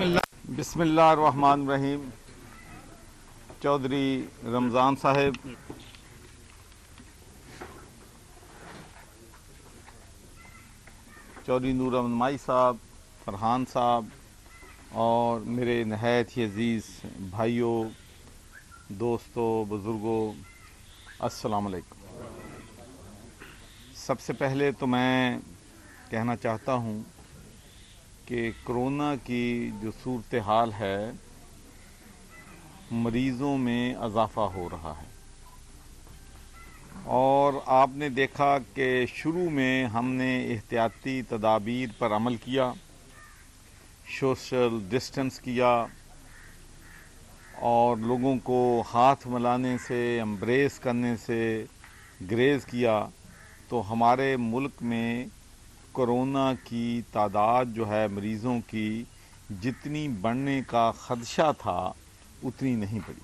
بسم اللہ الرحمن الرحیم. چودھری رمضان صاحب، چودھری نور احمد مائی صاحب، فرحان صاحب اور میرے نہایت ہی عزیز بھائیوں، دوستوں، بزرگوں، السلام علیکم. سب سے پہلے تو میں کہنا چاہتا ہوں کہ کرونا کی جو صورتحال ہے، مریضوں میں اضافہ ہو رہا ہے، اور آپ نے دیکھا کہ شروع میں ہم نے احتیاطی تدابیر پر عمل کیا، سوشل ڈسٹنس کیا اور لوگوں کو ہاتھ ملانے سے، امبریس کرنے سے گریز کیا، تو ہمارے ملک میں کرونا کی تعداد جو ہے مریضوں کی جتنی بڑھنے کا خدشہ تھا اتنی نہیں بڑھی.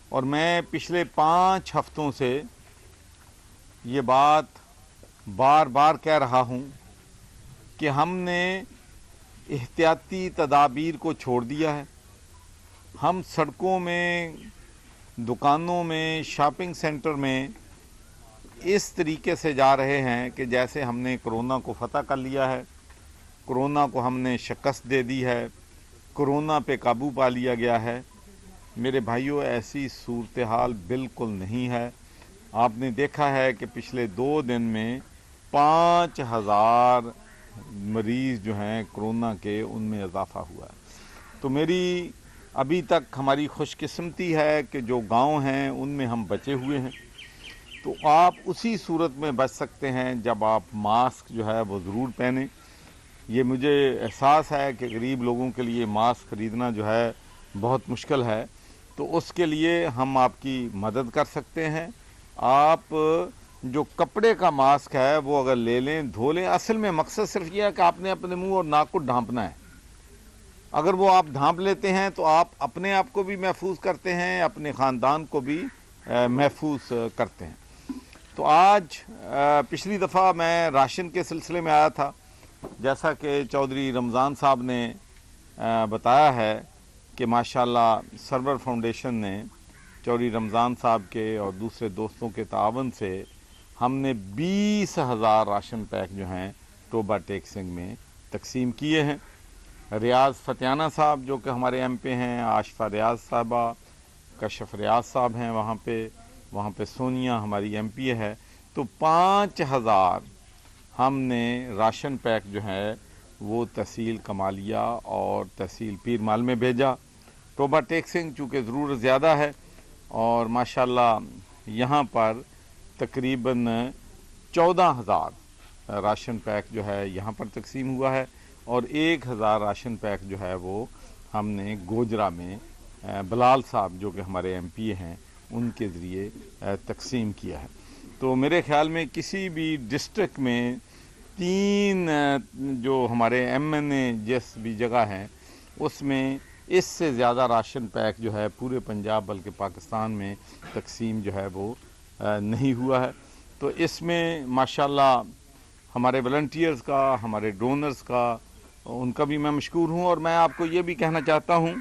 اور میں پچھلے 5 ہفتوں سے یہ بات بار بار کہہ رہا ہوں کہ ہم نے احتیاطی تدابیر کو چھوڑ دیا ہے. ہم سڑکوں میں، دکانوں میں، شاپنگ سینٹر میں اس طریقے سے جا رہے ہیں کہ جیسے ہم نے کرونا کو فتح کر لیا ہے، کرونا کو ہم نے شکست دے دی ہے، کرونا پہ قابو پا لیا گیا ہے. میرے بھائیوں، ایسی صورتحال بالکل نہیں ہے. آپ نے دیکھا ہے کہ پچھلے 2 دن میں 5000 مریض جو ہیں کرونا کے، ان میں اضافہ ہوا ہے. تو میری ابھی تک ہماری خوش قسمتی ہے کہ جو گاؤں ہیں ان میں ہم بچے ہوئے ہیں. تو آپ اسی صورت میں بچ سکتے ہیں جب آپ ماسک جو ہے وہ ضرور پہنیں. یہ مجھے احساس ہے کہ غریب لوگوں کے لیے ماسک خریدنا جو ہے بہت مشکل ہے، تو اس کے لیے ہم آپ کی مدد کر سکتے ہیں. آپ جو کپڑے کا ماسک ہے وہ اگر لے لیں، دھو لیں. اصل میں مقصد صرف یہ ہے کہ آپ نے اپنے منہ اور ناک کو ڈھانپنا ہے. اگر وہ آپ ڈھانپ لیتے ہیں تو آپ اپنے آپ کو بھی محفوظ کرتے ہیں، اپنے خاندان کو بھی محفوظ کرتے ہیں. تو آج پچھلی دفعہ میں راشن کے سلسلے میں آیا تھا، جیسا کہ چودھری رمضان صاحب نے بتایا ہے کہ ماشاءاللہ سرور فاؤنڈیشن نے چودھری رمضان صاحب کے اور دوسرے دوستوں کے تعاون سے ہم نے 20,000 راشن پیک جو ہیں ٹوبہ ٹیک سنگھ میں تقسیم کیے ہیں. ریاض فتیانہ صاحب جو کہ ہمارے ایم پی ہیں، آشفہ ریاض صاحبہ، کشف ریاض صاحب ہیں وہاں پہ سونیا ہماری ایم پی ہے. تو 5000 ہم نے راشن پیک جو ہے وہ تحصیل کمالیہ اور تحصیل پیر مال میں بھیجا. ٹوبہ ٹیک سنگھ چونکہ ضرورت زیادہ ہے اور ماشاءاللہ یہاں پر تقریباً 14,000 راشن پیک جو ہے یہاں پر تقسیم ہوا ہے، اور 1,000 راشن پیک جو ہے وہ ہم نے گوجرا میں بلال صاحب جو کہ ہمارے ایم پی ہیں ان کے ذریعے تقسیم کیا ہے. تو میرے خیال میں کسی بھی ڈسٹرکٹ میں 3 جو ہمارے ایم این اے جس بھی جگہ ہیں اس میں اس سے زیادہ راشن پیک جو ہے پورے پنجاب بلکہ پاکستان میں تقسیم جو ہے وہ نہیں ہوا ہے. تو اس میں ماشاءاللہ ہمارے والنٹیئرز کا، ہمارے ڈونرز کا، ان کا بھی میں مشکور ہوں. اور میں آپ کو یہ بھی کہنا چاہتا ہوں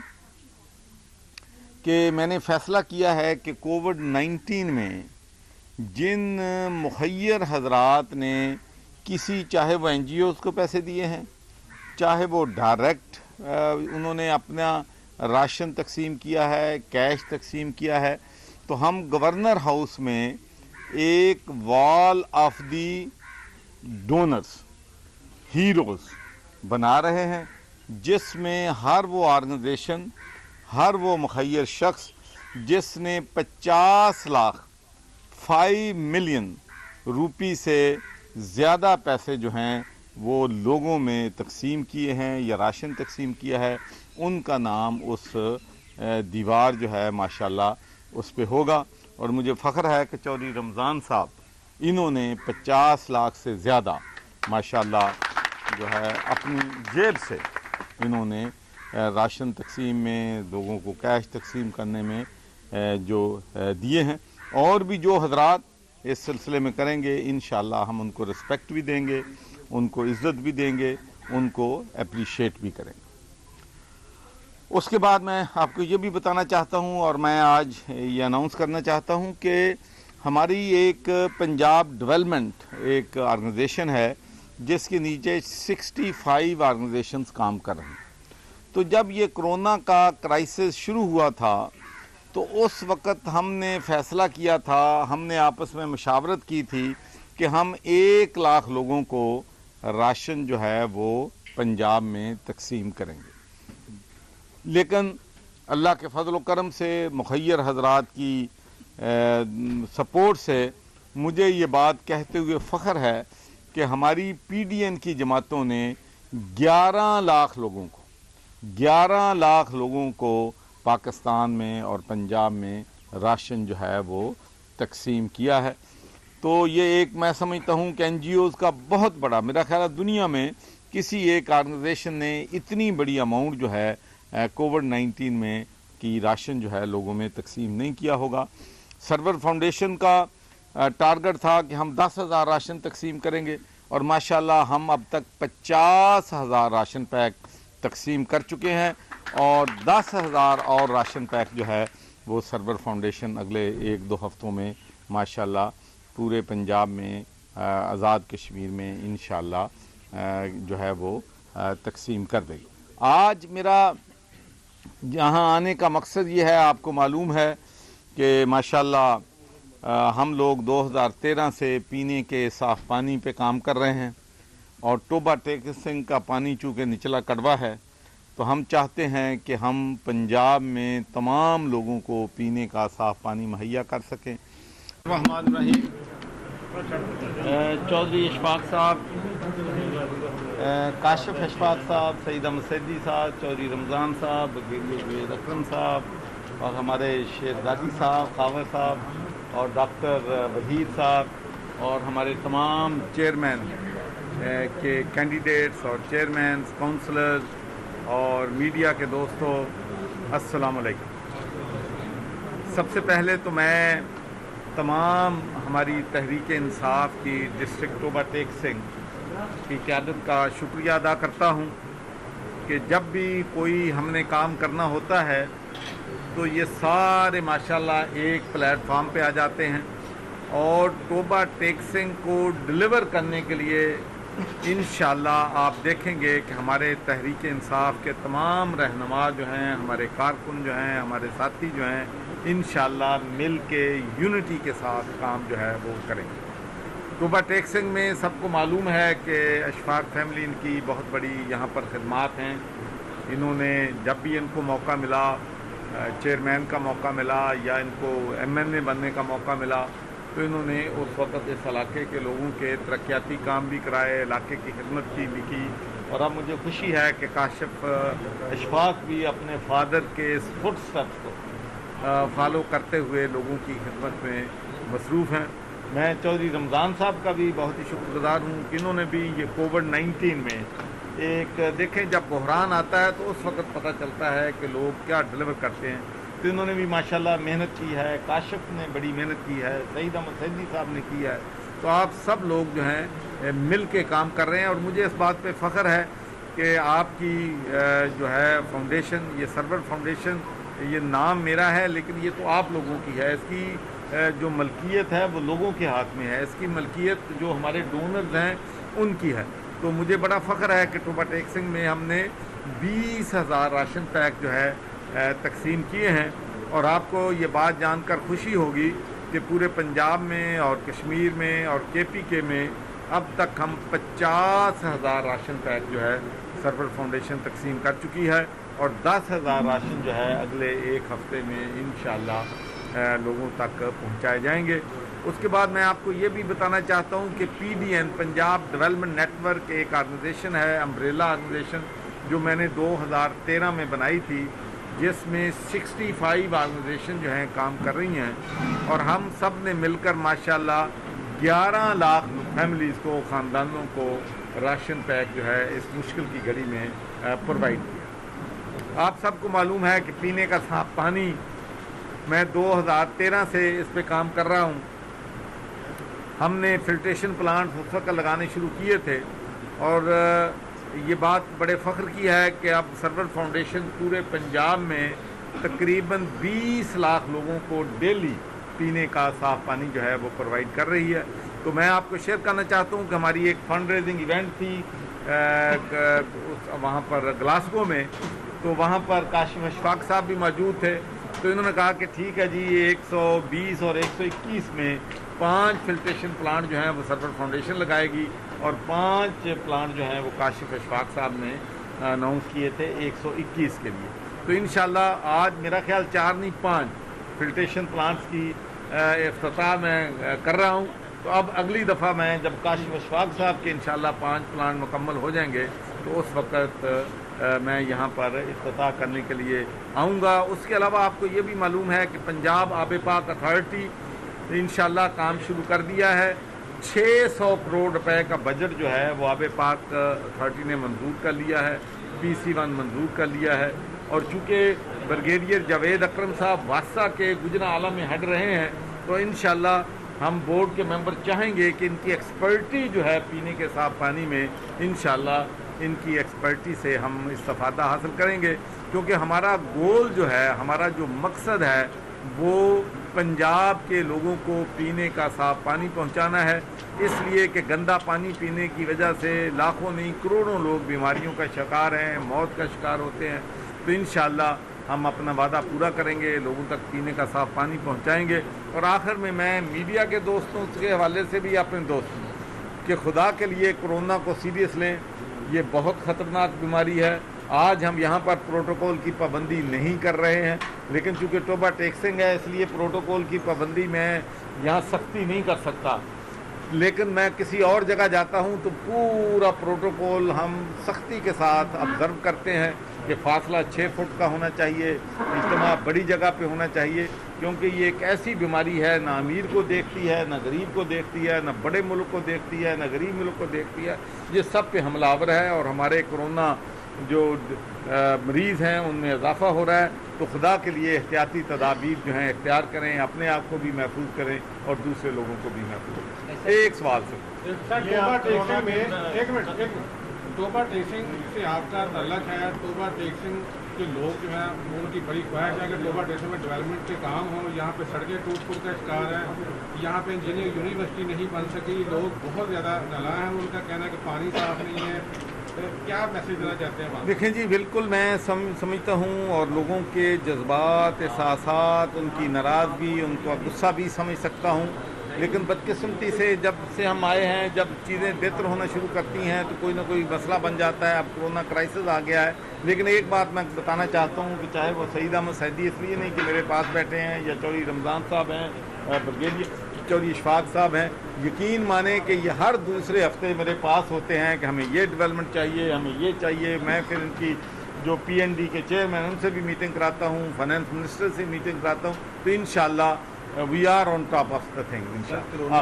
کہ میں نے فیصلہ کیا ہے کہ کووڈ-19 میں جن مخیر حضرات نے چاہے وہ این جی اوز کو پیسے دیے ہیں، چاہے وہ ڈائریکٹ انہوں نے اپنا راشن تقسیم کیا ہے، کیش تقسیم کیا ہے، تو ہم گورنر ہاؤس میں ایک وال آف دی ڈونرز، ہیروز بنا رہے ہیں، جس میں ہر وہ آرگنائزیشن، ہر وہ مخیر شخص جس نے 50 لاکھ 5 ملین روپی سے زیادہ پیسے جو ہیں وہ لوگوں میں تقسیم کیے ہیں یا راشن تقسیم کیا ہے، ان کا نام اس دیوار جو ہے ماشاءاللہ اس پہ ہوگا. اور مجھے فخر ہے کہ چودھری رمضان صاحب انہوں نے 50 لاکھ سے زیادہ ماشاءاللہ جو ہے اپنی جیب سے انہوں نے راشن تقسیم میں، لوگوں کو کیش تقسیم کرنے میں جو دیے ہیں. اور بھی جو حضرات اس سلسلے میں کریں گے انشاءاللہ ہم ان کو رسپیکٹ بھی دیں گے، ان کو عزت بھی دیں گے، ان کو اپریشیٹ بھی کریں گے. اس کے بعد میں آپ کو یہ بھی بتانا چاہتا ہوں اور میں آج یہ اناؤنس کرنا چاہتا ہوں کہ ہماری ایک پنجاب ڈیولپمنٹ ایک آرگنائزیشن ہے جس کے نیچے 65 آرگنائزیشنز کام کر رہے ہیں. تو جب یہ کرونا کا کرائسس شروع ہوا تھا تو اس وقت ہم نے فیصلہ کیا تھا، ہم نے آپس میں مشاورت کی تھی کہ ہم 1 لاکھ لوگوں کو راشن جو ہے وہ پنجاب میں تقسیم کریں گے. لیکن اللہ کے فضل و کرم سے، مخیر حضرات کی سپورٹ سے مجھے یہ بات کہتے ہوئے فخر ہے کہ ہماری پی ڈی این کی جماعتوں نے 11 لاکھ لوگوں کو پاکستان میں اور پنجاب میں راشن جو ہے وہ تقسیم کیا ہے. تو یہ ایک میں سمجھتا ہوں کہ این جی اوز کا بہت بڑا، میرا خیال ہے دنیا میں کسی ایک آرگنائزیشن نے اتنی بڑی اماؤنٹ جو ہے کووڈ-19 میں کی راشن جو ہے لوگوں میں تقسیم نہیں کیا ہوگا. سرور فاؤنڈیشن کا ٹارگٹ تھا کہ ہم 10,000 راشن تقسیم کریں گے اور ماشاءاللہ ہم اب تک 50,000 راشن پیک تقسیم کر چکے ہیں اور 10,000 اور راشن پیک جو ہے وہ سرور فاؤنڈیشن اگلے 1-2 ہفتوں میں ماشاءاللہ پورے پنجاب میں، آزاد کشمیر میں انشاءاللہ جو ہے وہ تقسیم کر دے گی. آج میرا یہاں آنے کا مقصد یہ ہے، آپ کو معلوم ہے کہ ماشاءاللہ ہم لوگ 2013 سے پینے کے صاف پانی پہ کام کر رہے ہیں اور ٹوبا ٹیکسنگ کا پانی چونکہ نچلا کڑوا ہے تو ہم چاہتے ہیں کہ ہم پنجاب میں تمام لوگوں کو پینے کا صاف پانی مہیا کر سکیں. الرحمن الرحیم. چودھری اشفاق صاحب، کاشف اشفاق صاحب، سعید احمد سیدی صاحب، چودھری رمضان صاحب، بغیر اکرم صاحب اور ہمارے شیرزادی صاحب، خاور صاحب اور ڈاکٹر وحید صاحب اور ہمارے تمام چیئرمین کے کینڈیڈیٹس اور چیئرمینز، کونسلرز اور میڈیا کے دوستوں، السلام علیکم. سب سے پہلے تو میں تمام ہماری تحریک انصاف کی ڈسٹرکٹ ٹوبا ٹیکسنگ کی قیادت کا شکریہ ادا کرتا ہوں کہ جب بھی کوئی ہم نے کام کرنا ہوتا ہے تو یہ سارے ماشاءاللہ ایک پلیٹ فارم پہ آ جاتے ہیں اور ٹوبا ٹیکسنگ کو ڈلیور کرنے کے لیے انشاءاللہ آپ دیکھیں گے کہ ہمارے تحریک انصاف کے تمام رہنما جو ہیں، ہمارے کارکن جو ہیں، ہمارے ساتھی جو ہیں، انشاءاللہ مل کے یونٹی کے ساتھ کام جو ہے وہ کریں گے. ٹوبا ٹیکسنگ میں سب کو معلوم ہے کہ اشفاق فیملی ان کی بہت بڑی یہاں پر خدمات ہیں. انہوں نے جب بھی ان کو موقع ملا، چیئرمین کا موقع ملا یا ان کو ایم این اے بننے کا موقع ملا تو انہوں نے اس وقت اس علاقے کے لوگوں کے ترقیاتی کام بھی کرائے، علاقے کی خدمت بھی کی. اور اب مجھے خوشی ہے کہ کاشف اشفاق بھی اپنے فادر کے اس فٹ اسٹیپس کو فالو کرتے ہوئے لوگوں کی خدمت میں مصروف ہیں. میں چودھری رمضان صاحب کا بھی بہت ہی شکر گزار ہوں کہ انہوں نے بھی یہ کووڈ-19 میں ایک دیکھیں جب بحران آتا ہے تو اس وقت پتہ چلتا ہے کہ لوگ کیا ڈلیور کرتے ہیں، تو انہوں نے بھی ماشاءاللہ محنت کی ہے. کاشف نے بڑی محنت کی ہے، سعید احمد سیدی صاحب نے کی ہے. تو آپ سب لوگ جو ہیں مل کے کام کر رہے ہیں اور مجھے اس بات پہ فخر ہے کہ آپ کی جو ہے فاؤنڈیشن، یہ سرور فاؤنڈیشن، یہ نام میرا ہے لیکن یہ تو آپ لوگوں کی ہے. اس کی جو ملکیت ہے وہ لوگوں کے ہاتھ میں ہے، اس کی ملکیت جو ہمارے ڈونرز ہیں ان کی ہے. تو مجھے بڑا فخر ہے کہ ٹوبا ٹیکسنگ میں ہم نے 20,000 راشن پیک جو ہے تقسیم کیے ہیں. اور آپ کو یہ بات جان کر خوشی ہوگی کہ پورے پنجاب میں اور کشمیر میں اور کے پی کے میں اب تک ہم 50,000 راشن پیک جو ہے سرور فاؤنڈیشن تقسیم کر چکی ہے اور 10,000 راشن جو ہے اگلے 1 ہفتے میں انشاءاللہ لوگوں تک پہنچائے جائیں گے. اس کے بعد میں آپ کو یہ بھی بتانا چاہتا ہوں کہ P D N Punjab development network ورک ایک آرگنائزیشن ہے، امبریلا آرگنائزیشن، جو میں نے 2013 میں بنائی تھی، جس میں 65 آرگنائزیشن جو ہیں کام کر رہی ہیں اور ہم سب نے مل کر ماشاءاللہ 11 لاکھ فیملیز کو، خاندانوں کو راشن پیک جو ہے اس مشکل کی گھڑی میں پرووائڈ کیا. آپ سب کو معلوم ہے کہ پینے کا صاف پانی میں 2013 سے اس پہ کام کر رہا ہوں. ہم نے فلٹریشن پلانٹ اس وقت لگانے شروع کیے تھے اور یہ بات بڑے فخر کی ہے کہ اب سرور فاؤنڈیشن پورے پنجاب میں تقریباً 20 لاکھ لوگوں کو ڈیلی پینے کا صاف پانی جو ہے وہ پرووائڈ کر رہی ہے. تو میں آپ کو شیئر کرنا چاہتا ہوں کہ ہماری ایک فنڈ ریزنگ ایونٹ تھی وہاں پر گلاسگو میں، تو وہاں پر کاشف اشفاق صاحب بھی موجود تھے. تو انہوں نے کہا کہ ٹھیک ہے جی، 120 اور 121 میں 5 فلٹریشن پلانٹ جو ہیں وہ سرور فاؤنڈیشن لگائے گی، اور 5 پلانٹ جو ہیں وہ کاشف اشفاق صاحب نے اناؤنس کیے تھے 121 کے لیے. تو انشاءاللہ آج میرا خیال 4 نہیں 5 فلٹریشن پلانٹس کی افتتاح میں کر رہا ہوں. تو اب اگلی دفعہ میں جب کاشف اشفاق صاحب کے انشاءاللہ 5 پلانٹ مکمل ہو جائیں گے تو اس وقت میں یہاں پر افتتاح کرنے کے لیے آؤں گا. اس کے علاوہ آپ کو یہ بھی معلوم ہے کہ پنجاب آب پاک اتھارٹی انشاءاللہ کام شروع کر دیا ہے. 600 کروڑ روپے کا بجٹ جو ہے وہ آب پاک اتھارٹی نے منظور کر لیا ہے، PC1 منظور کر لیا ہے. اور چونکہ بریگیڈیئر جاوید اکرم صاحب واسطہ کے گجرا اعلیٰ میں ہٹ رہے ہیں، تو انشاءاللہ ہم بورڈ کے ممبر چاہیں گے کہ ان کی ایکسپرٹی جو ہے پینے کے صاف پانی میں، انشاءاللہ ان کی ایکسپرٹی سے ہم استفادہ حاصل کریں گے. کیونکہ ہمارا گول جو ہے، ہمارا جو مقصد ہے وہ پنجاب کے لوگوں کو پینے کا صاف پانی پہنچانا ہے. اس لیے کہ گندا پانی پینے کی وجہ سے لاکھوں نہیں کروڑوں لوگ بیماریوں کا شکار ہیں، موت کا شکار ہوتے ہیں. تو انشاءاللہ ہم اپنا وعدہ پورا کریں گے، لوگوں تک پینے کا صاف پانی پہنچائیں گے. اور آخر میں میڈیا کے دوستوں کے حوالے سے بھی اپنے دوستوں کہ خدا کے لیے کرونا کو سیریس لیں. یہ بہت خطرناک بیماری ہے. آج ہم یہاں پر پروٹوکول کی پابندی نہیں کر رہے ہیں، لیکن چونکہ توبہ ٹیکسنگ ہے اس لیے پروٹوکول کی پابندی میں یہاں سختی نہیں کر سکتا. لیکن میں کسی اور جگہ جاتا ہوں تو پورا پروٹوکول ہم سختی کے ساتھ آبزرو کرتے ہیں کہ فاصلہ 6 فٹ کا ہونا چاہیے، اجتماع بڑی جگہ پہ ہونا چاہیے. کیونکہ یہ ایک ایسی بیماری ہے، نہ امیر کو دیکھتی ہے، نہ غریب کو دیکھتی ہے، نہ بڑے ملک کو دیکھتی ہے، نہ غریب ملک کو دیکھتی ہے. یہ سب پہ حملہ آور ہے، اور ہمارے کرونا جو مریض ہیں ان میں اضافہ ہو رہا ہے. تو خدا کے لیے احتیاطی تدابیر جو ہیں اختیار کریں، اپنے آپ کو بھی محفوظ کریں اور دوسرے لوگوں کو بھی محفوظ کریں. ایک سوال سے توبہ ٹیکسنگ سے آپ کا تعلق ہے. توبہ ٹیکسنگ کے لوگ جو ہیں ان کی بڑی خواہش ہے کہ توبہ ٹیکسنگ میں ڈیولپمنٹ کے کام ہوں. یہاں پہ سڑکیں ٹوٹ پھوٹ کا شکار ہیں، یہاں پہ انجینئرنگ یونیورسٹی نہیں بن سکی، لوگ بہت زیادہ نالاں ہیں. ان کا کہنا ہے کہ پانی صاف نہیں ہے. کیا میسیج دینا چاہتے ہیں وہاں؟ دیکھیں جی، بالکل میں سمجھتا ہوں، اور لوگوں کے جذبات، احساسات، ان کی ناراضگی، ان کا غصہ بھی سمجھ سکتا ہوں. لیکن بدقسمتی سے جب سے ہم آئے ہیں، جب چیزیں بہتر ہونا شروع کرتی ہیں تو کوئی نہ کوئی مسئلہ بن جاتا ہے. اب کرونا کرائسس آ گیا ہے. لیکن ایک بات میں بتانا چاہتا ہوں کہ چاہے وہ سعید احمد سیدی اس لیے نہیں کہ میرے پاس بیٹھے ہیں، یا چودھری رمضان صاحب ہیں، بریگیڈیئر چودھری اشفاق صاحب ہیں، یقین مانیں کہ یہ ہر دوسرے ہفتے میرے پاس ہوتے ہیں کہ ہمیں یہ ڈیولپمنٹ چاہیے، ہمیں یہ چاہیے. میں پھر ان کی جو PND کے چیئرمین ان سے بھی میٹنگ کراتا ہوں، فائنانس منسٹر سے میٹنگ کراتا ہوں. تو انشاءاللہ we are on top of the thing انشاءاللہ.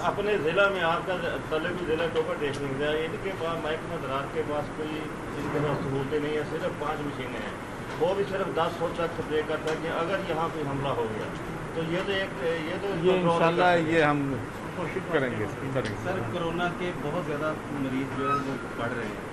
اپنے ضلع میں آپ کا طلبی ضلع توبہ ٹیکسنگ ہے، ان کے پاس محکمہ زراعت کے پاس کوئی ان کے پاس سہولتیں نہیں ہیں، صرف 5 مشینیں ہیں، وہ بھی صرف 10 فٹ تک سپرے کرتا ہے. کہ اگر یہاں کوئی حملہ ہو گیا تو یہ انشاءاللہ یہ ہم کوشش کریں گے. سر، کورونا کے بہت زیادہ مریض جو ہیں وہ بڑھ رہے ہیں.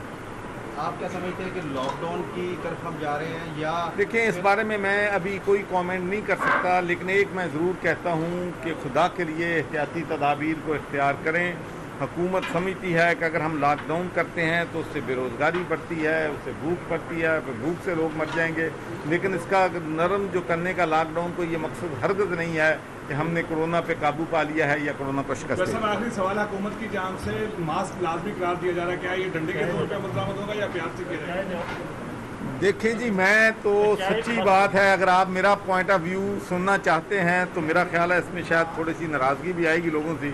آپ کیا سمجھتے ہیں کہ لاک ڈاؤن کی طرف ہم جا رہے ہیں یا؟ دیکھیں، اس بارے میں ابھی کوئی کامنٹ نہیں کر سکتا، لیکن ایک میں ضرور کہتا ہوں کہ خدا کے لیے احتیاطی تدابیر کو اختیار کریں. حکومت سمجھتی ہے کہ اگر ہم لاک ڈاؤن کرتے ہیں تو اس سے بے روزگاری بڑھتی ہے، اس سے بھوک بڑھتی ہے، پھر بھوک سے لوگ مر جائیں گے. لیکن اس کا نرم جو کرنے کا لاک ڈاؤن کو یہ مقصد ہرگز نہیں ہے کہ ہم نے کرونا پہ قابو پا لیا ہے یا کرونا کو شکست دی. آخری سوال ہے، حکومت کی جانب سے ماسک لازمی قرار دیا جا رہا ہے، کیا یہ ڈنڈے کے طور پہ عمل درآمد ہوگا یا پیار سے کیا جائے گا؟ دیکھیں جی، میں تو سچی بات ہے، اگر آپ میرا پوائنٹ آف ویو سننا چاہتے ہیں تو میرا خیال ہے اس میں شاید تھوڑی سی ناراضگی بھی آئے گی لوگوں سے.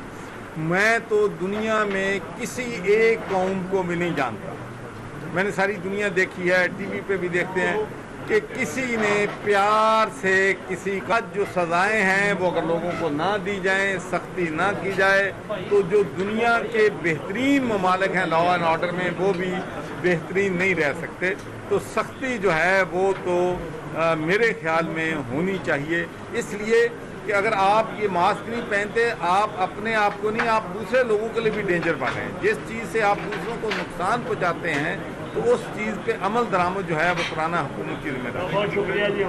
میں تو دنیا میں کسی ایک قوم کو بھی نہیں جانتا. میں نے ساری دنیا دیکھی ہے، ٹی وی پہ بھی دیکھتے ہیں کہ کسی نے پیار سے کسی کا جو سزائیں ہیں وہ اگر لوگوں کو نہ دی جائیں، سختی نہ کی جائے، تو جو دنیا کے بہترین ممالک ہیں لا اینڈ آرڈر میں وہ بھی بہترین نہیں رہ سکتے. تو سختی جو ہے وہ تو میرے خیال میں ہونی چاہیے. اس لیے کہ اگر آپ یہ ماسک نہیں پہنتے آپ اپنے آپ کو نہیں آپ دوسرے لوگوں کے لیے بھی ڈینجر بن رہے ہیں. جس چیز سے آپ دوسروں کو نقصان پہنچاتے ہیں تو اس چیز پہ عمل درآمد جو ہے وہ پرانا حکومت کی ذمہ داری ہے. بہت شکریہ جی.